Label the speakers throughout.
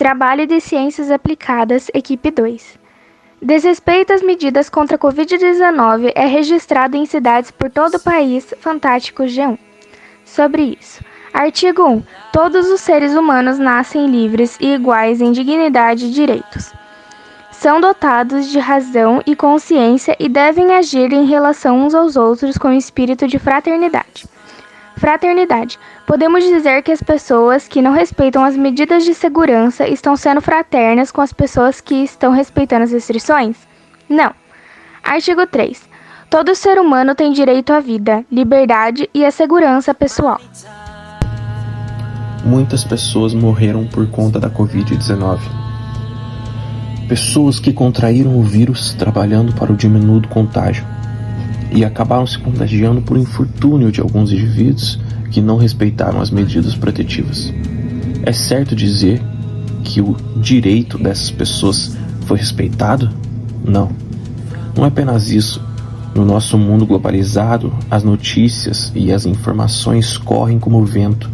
Speaker 1: Trabalho de Ciências Aplicadas, Equipe 2. Desrespeito às medidas contra a Covid-19 é registrado em cidades por todo o país, Fantástico G1. Sobre isso. Artigo 1. Todos os seres humanos nascem livres e iguais em dignidade e direitos. São dotados de razão e consciência e devem agir em relação uns aos outros com espírito de fraternidade. Fraternidade. Podemos dizer que as pessoas que não respeitam as medidas de segurança estão sendo fraternas com as pessoas que estão respeitando as restrições? Não. Artigo 3. Todo ser humano tem direito à vida, liberdade e à segurança pessoal.
Speaker 2: Muitas pessoas morreram por conta da Covid-19. Pessoas que contraíram o vírus trabalhando para o diminuto contágio e acabaram se contagiando por infortúnio de alguns indivíduos que não respeitaram as medidas protetivas. É certo dizer que o direito dessas pessoas foi respeitado? Não. Não é apenas isso. No nosso mundo globalizado, as notícias e as informações correm como o vento.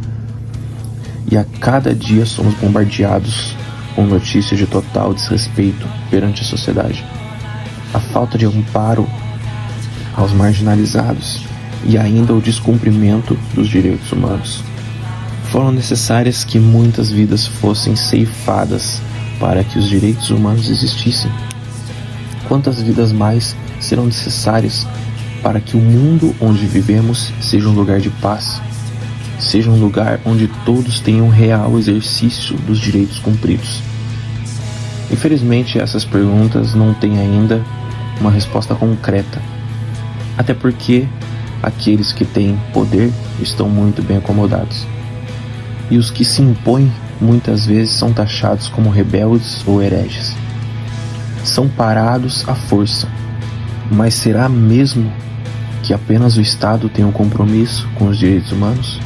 Speaker 2: E a cada dia somos bombardeados com notícias de total desrespeito perante a sociedade. A falta de amparo aos marginalizados e ainda o descumprimento dos direitos humanos. Foram necessárias que muitas vidas fossem ceifadas para que os direitos humanos existissem. Quantas vidas mais serão necessárias para que o mundo onde vivemos seja um lugar de paz, seja um lugar onde todos tenham real exercício dos direitos cumpridos? Infelizmente, essas perguntas não têm ainda uma resposta concreta, até porque aqueles que têm poder estão muito bem acomodados, e os que se impõem muitas vezes são taxados como rebeldes ou hereges. São parados à força, mas será mesmo que apenas o Estado tem um compromisso com os direitos humanos?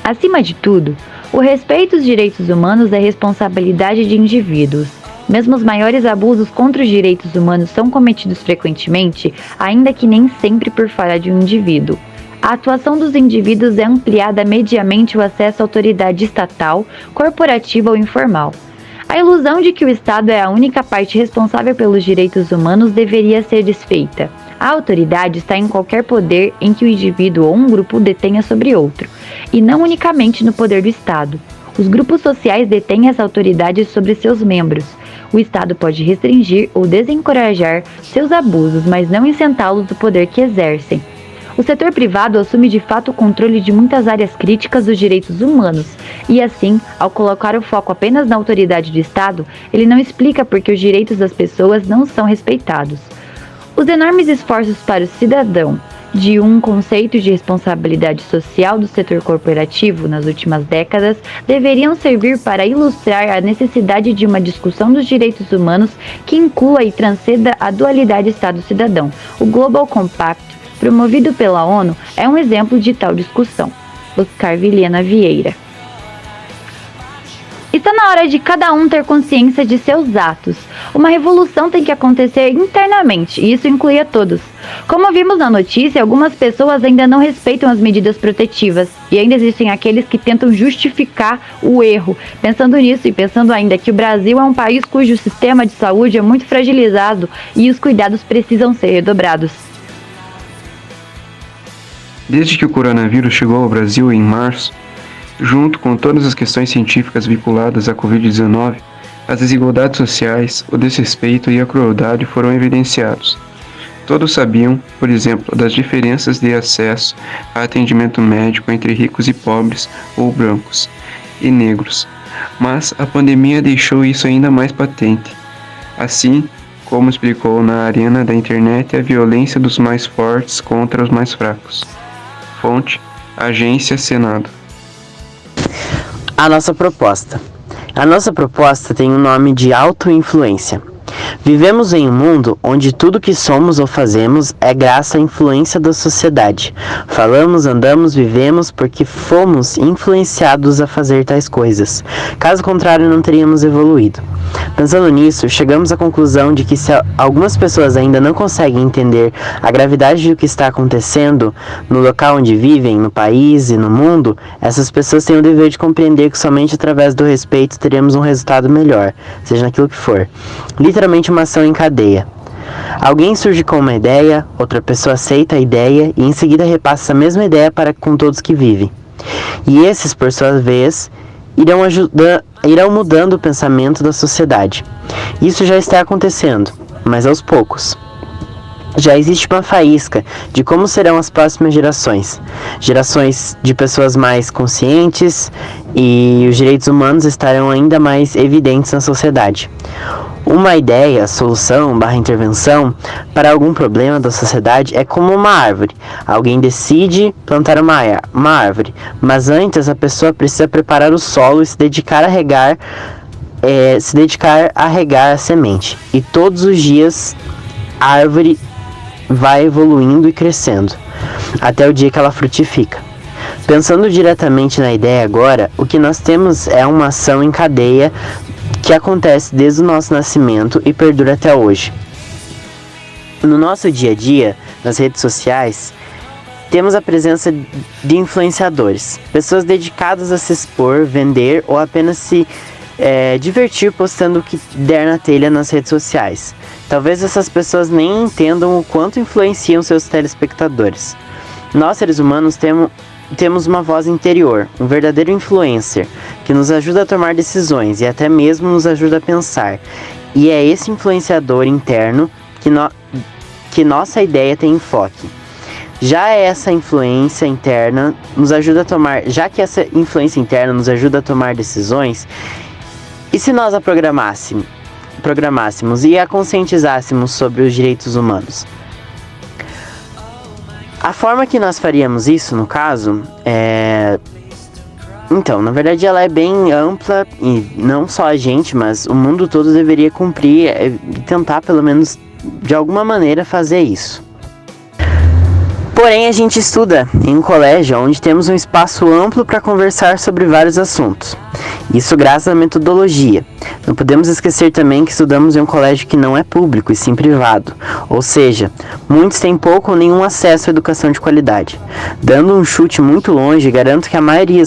Speaker 3: Acima de tudo, o respeito aos direitos humanos é responsabilidade de indivíduos. Mesmo os maiores abusos contra os direitos humanos são cometidos frequentemente, ainda que nem sempre por falha de um indivíduo. A atuação dos indivíduos é ampliada mediamente o acesso à autoridade estatal, corporativa ou informal. A ilusão de que o Estado é a única parte responsável pelos direitos humanos deveria ser desfeita. A autoridade está em qualquer poder em que o indivíduo ou um grupo detenha sobre outro, e não unicamente no poder do Estado. Os grupos sociais detêm essa autoridade sobre seus membros. O Estado pode restringir ou desencorajar seus abusos, mas não isentá-los do poder que exercem. O setor privado assume de fato o controle de muitas áreas críticas dos direitos humanos, e assim, ao colocar o foco apenas na autoridade do Estado, ele não explica por que os direitos das pessoas não são respeitados. Os enormes esforços para o cidadão de um conceito de responsabilidade social do setor corporativo nas últimas décadas deveriam servir para ilustrar a necessidade de uma discussão dos direitos humanos que inclua e transcenda a dualidade Estado-cidadão. O Global Compact, promovido pela ONU, é um exemplo de tal discussão. Oscar Vilhena Vieira. Está na hora de cada um ter consciência de seus atos. Uma revolução tem que acontecer internamente, e isso inclui a todos. Como vimos na notícia, algumas pessoas ainda não respeitam as medidas protetivas, e ainda existem aqueles que tentam justificar o erro. Pensando nisso e pensando ainda que o Brasil é um país cujo sistema de saúde é muito fragilizado e os cuidados precisam ser redobrados.
Speaker 4: Desde que o coronavírus chegou ao Brasil em março, junto com todas as questões científicas vinculadas à Covid-19, as desigualdades sociais, o desrespeito e a crueldade foram evidenciados. Todos sabiam, por exemplo, das diferenças de acesso a atendimento médico entre ricos e pobres ou brancos e negros, mas a pandemia deixou isso ainda mais patente. Assim, como explicou na arena da internet, a violência dos mais fortes contra os mais fracos. Fonte: Agência Senado.
Speaker 5: A nossa proposta tem o nome de autoinfluência. Vivemos em um mundo onde tudo que somos ou fazemos é graças à influência da sociedade. Falamos, andamos, vivemos porque fomos influenciados a fazer tais coisas. Caso contrário, não teríamos evoluído. Pensando nisso, chegamos à conclusão de que se algumas pessoas ainda não conseguem entender a gravidade do que está acontecendo no local onde vivem, no país e no mundo, essas pessoas têm o dever de compreender que somente através do respeito teremos um resultado melhor, seja naquilo que for. Literalmente uma ação em cadeia. Alguém surge com uma ideia, outra pessoa aceita a ideia e em seguida repassa a mesma ideia com todos que vivem. E esses, por sua vez, irão mudando o pensamento da sociedade. Isso já está acontecendo, mas aos poucos. Já existe uma faísca de como serão as próximas gerações. Gerações de pessoas mais conscientes e os direitos humanos estarão ainda mais evidentes na sociedade. Uma ideia, solução, intervenção para algum problema da sociedade é como uma árvore. Alguém decide plantar uma árvore, mas antes a pessoa precisa preparar o solo e se dedicar a regar a semente. E todos os dias a árvore vai evoluindo e crescendo, até o dia que ela frutifica. Pensando diretamente na ideia agora, o que nós temos é uma ação em cadeia que acontece desde o nosso nascimento e perdura até hoje. No nosso dia a dia, nas redes sociais, temos a presença de influenciadores, pessoas dedicadas a se expor, vender ou apenas se divertir postando o que der na telha nas redes sociais. Talvez essas pessoas nem entendam o quanto influenciam seus telespectadores. Nós, seres humanos, temos uma voz interior, um verdadeiro influencer, que nos ajuda a tomar decisões e até mesmo nos ajuda a pensar. E é esse influenciador interno que nossa ideia tem enfoque. Já que essa influência interna nos ajuda a tomar decisões, e se nós a programássemos e a conscientizássemos sobre os direitos humanos? A forma que nós faríamos isso, no caso, Então, na verdade ela é bem ampla e não só a gente, mas o mundo todo deveria cumprir e tentar pelo menos de alguma maneira fazer isso. Porém, a gente estuda em um colégio onde temos um espaço amplo para conversar sobre vários assuntos. Isso graças à metodologia. Não podemos esquecer também que estudamos em um colégio que não é público e sim privado. Ou seja, muitos têm pouco ou nenhum acesso à educação de qualidade. Dando um chute muito longe, garanto que a maioria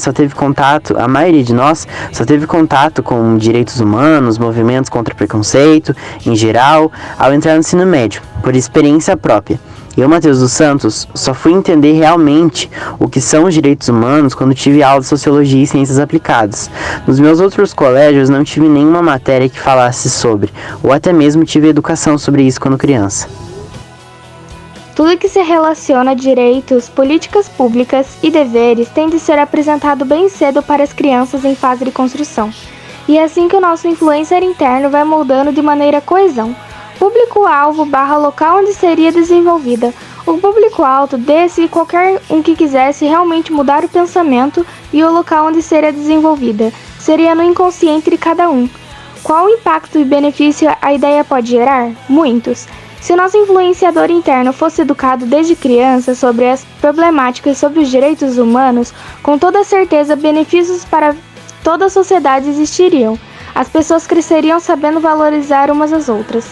Speaker 5: de nós só teve contato com direitos humanos, movimentos contra preconceito, em geral, ao entrar no ensino médio, por experiência própria. Eu, Matheus dos Santos, só fui entender realmente o que são os direitos humanos quando tive aula de Sociologia e Ciências Aplicadas. Nos meus outros colégios não tive nenhuma matéria que falasse sobre, ou até mesmo tive educação sobre isso quando criança.
Speaker 1: Tudo que se relaciona a direitos, políticas públicas e deveres tem de ser apresentado bem cedo para as crianças em fase de construção. E é assim que o nosso influencer interno vai moldando de maneira coesão. Público-alvo / local onde seria desenvolvida. O público-alvo desse e qualquer um que quisesse realmente mudar o pensamento e o local onde seria desenvolvida. Seria no inconsciente de cada um. Qual impacto e benefício a ideia pode gerar? Muitos. Se o nosso influenciador interno fosse educado desde criança sobre as problemáticas sobre os direitos humanos, com toda certeza benefícios para toda a sociedade existiriam. As pessoas cresceriam sabendo valorizar umas às outras.